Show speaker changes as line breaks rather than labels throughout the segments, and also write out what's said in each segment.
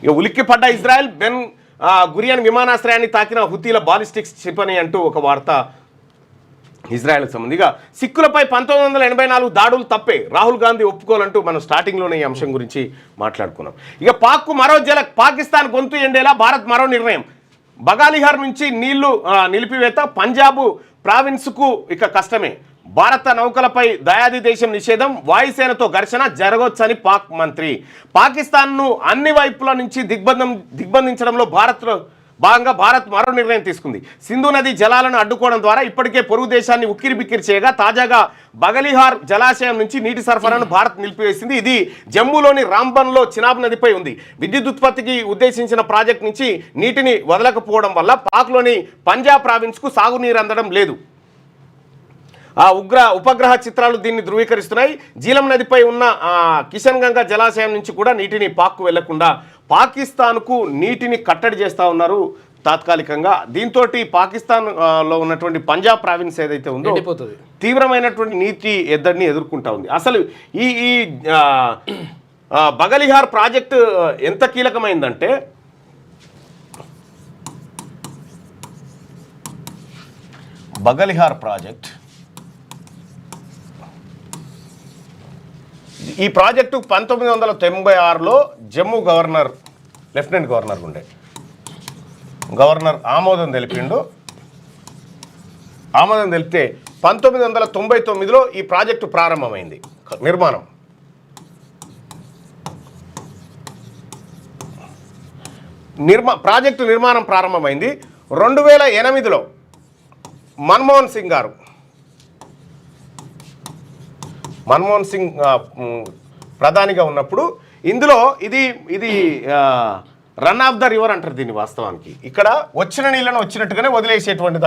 ఇక ఉలిక్కిపడ్డ Israel Ben Gurion విమానాశ్రయాన్ని తాకిన హుతీల ballistics క్షిపణి అంటూ ఒక వార్త ఇజ్రాయెల్కి సంబంధింగా. సిక్కులపై 1984 దాడులు తప్పే, రాహుల్ గాంధీ ఒప్పుకోవాలంటూ మనం స్టార్టింగ్లోనే ఈ అంశం గురించి మాట్లాడుకున్నాం. ఇక పాక్కు మరో పాకిస్తాన్ గొంతు ఎండేలా భారత్ మరో నిర్ణయం. బగాలిహార్ నుంచి నీళ్లు నిలిపివేత పంజాబు ప్రావిన్స్కు ఇక కష్టమే. భారత నౌకలపై దయాది దేశం నిషేధం, వాయుసేనతో ఘర్షణ జరగవచ్చని పాక్ మంత్రి. పాకిస్తాన్ను అన్ని వైపుల నుంచి దిగ్బంధించడంలో భాగంగా భారత్ మరో నిర్ణయం తీసుకుంది. సింధు నది జలాలను అడ్డుకోవడం ద్వారా ఇప్పటికే పొరుగు దేశాన్ని ఉక్కిరిబిక్కిరి చేయగా తాజాగా బగలిహార్ జలాశయం నుంచి నీటి సరఫరాను భారత్ నిలిపివేసింది. ఇది జమ్మూలోని రాంబన్లో చినాబ్ నదిపై ఉంది. విద్యుత్ ఉత్పత్తికి ఉద్దేశించిన ప్రాజెక్ట్ నుంచి నీటిని వదలకపోవడం వల్ల పాక్లోని పంజాబ్ ప్రావిన్స్కు సాగునీరు అందడం లేదు. ఉపగ్రహ చిత్రాలు దీన్ని ధృవీకరిస్తున్నాయి. జీలం నదిపై ఉన్న కిషన్ గంగా జలాశయం నుంచి కూడా నీటిని పాక్కు వెళ్లకుండా పాకిస్తాన్కు నీటిని కట్టడి చేస్తూ ఉన్నారు తాత్కాలికంగా. దీంతో పాకిస్తాన్లో ఉన్నటువంటి పంజాబ్ ప్రావిన్స్ ఏదైతే ఉందో తీవ్రమైనటువంటి నీటి ఎద్దడిని ఎదుర్కొంటా ఉంది. అసలు ఈ బగలిహార్ ప్రాజెక్టు ఎంత కీలకమైందంటే బగలిహార్ ప్రాజెక్ట్ ఈ ప్రాజెక్టు 1996లో జమ్మూ గవర్నర్ లెఫ్టినెంట్ గవర్నర్ ఉండే గవర్నర్ ఆమోదం తెలిపిండు. ఆమోదం తెలిపితే 1999లో ఈ ప్రాజెక్టు ప్రారంభమైంది నిర్మాణం. ప్రాజెక్టు నిర్మాణం ప్రారంభమైంది 2008లో మన్మోహన్ సింగ్ ప్రధానిగా ఉన్నప్పుడు ఇందులో ఇది రన్ ఆఫ్ ద రివర్ అంటారు దీన్ని. వాస్తవానికి ఇక్కడ వచ్చిన నీళ్ళను వచ్చినట్టుగానే వదిలేసేటువంటి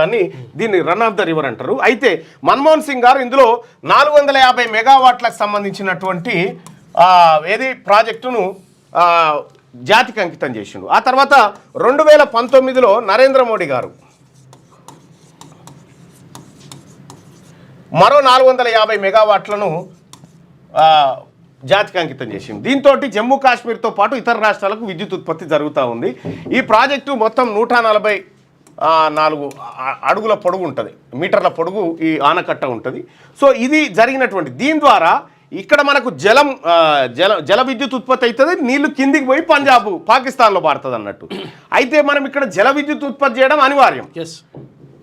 దీన్ని రన్ ఆఫ్ ద రివర్ అంటారు. అయితే మన్మోహన్ సింగ్ గారు ఇందులో 450 మెగావాట్లకు సంబంధించినటువంటి ప్రాజెక్టును జాతికి అంకితం చేసిండు. ఆ తర్వాత 2019లో నరేంద్ర మోడీ గారు మరో 450 మెగావాట్లను జాతికి అంకితం చేసింది. దీంతో జమ్మూ కాశ్మీర్తో పాటు ఇతర రాష్ట్రాలకు విద్యుత్ ఉత్పత్తి జరుగుతూ ఉంది. ఈ ప్రాజెక్టు మొత్తం 144 అడుగుల పొడుగు ఉంటుంది, మీటర్ల పొడుగు ఈ ఆనకట్ట ఉంటుంది. సో ఇది జరిగినటువంటి దీని ద్వారా ఇక్కడ మనకు జల విద్యుత్ ఉత్పత్తి అవుతుంది. నీళ్లు కిందికి పోయి పాకిస్తాన్లో పారుతుంది అన్నట్టు. అయితే మనం ఇక్కడ జల విద్యుత్ ఉత్పత్తి చేయడం అనివార్యం.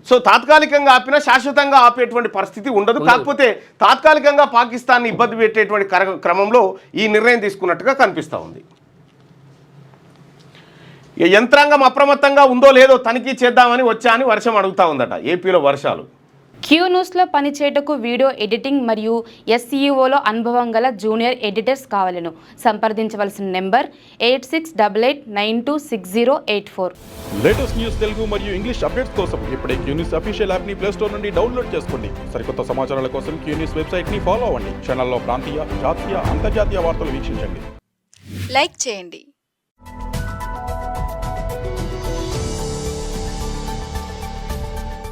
సో తాత్కాలికంగా ఆపినా శాశ్వతంగా ఆపేటువంటి పరిస్థితి ఉండదు. కాకపోతే తాత్కాలికంగా పాకిస్తాన్ని ఇబ్బంది పెట్టేటువంటి క్రమంలో ఈ నిర్ణయం తీసుకున్నట్టుగా కనిపిస్తూ ఉంది. యంత్రాంగం అప్రమత్తంగా ఉందో లేదో తనిఖీ చేద్దామని వచ్చా అని వర్షం అడుగుతూ ఉందట. ఏపీలో వర్షాలు.
క్యూ న్యూస్లో పనిచేయటకు వీడియో ఎడిటింగ్ మరియు SEOలో అనుభవం గల జూనియర్ ఎడిటర్స్ కావాలను సంప్రదించవలసిన నెంబర్ 8688926084.
లేటెస్ట్ న్యూస్ తెలుగు మరియు ఇంగ్లీష్ అప్డేట్స్ కోసం ఇప్పుడే క్యూ న్యూస్ అఫీషియల్ యాప్ని ప్లే స్టోర్ నుండి డౌన్లోడ్ చేసుకోండి. సరికొత్త సమాచారాల కోసం క్యూ న్యూస్ వెబ్సైట్ని ఫాలో అవ్వండి. ఛానల్లో ప్రాంతీయ, జాతీయ, అంతర్జాతీయ వార్తలు వీక్షించండి.
లైక్ చేయండి,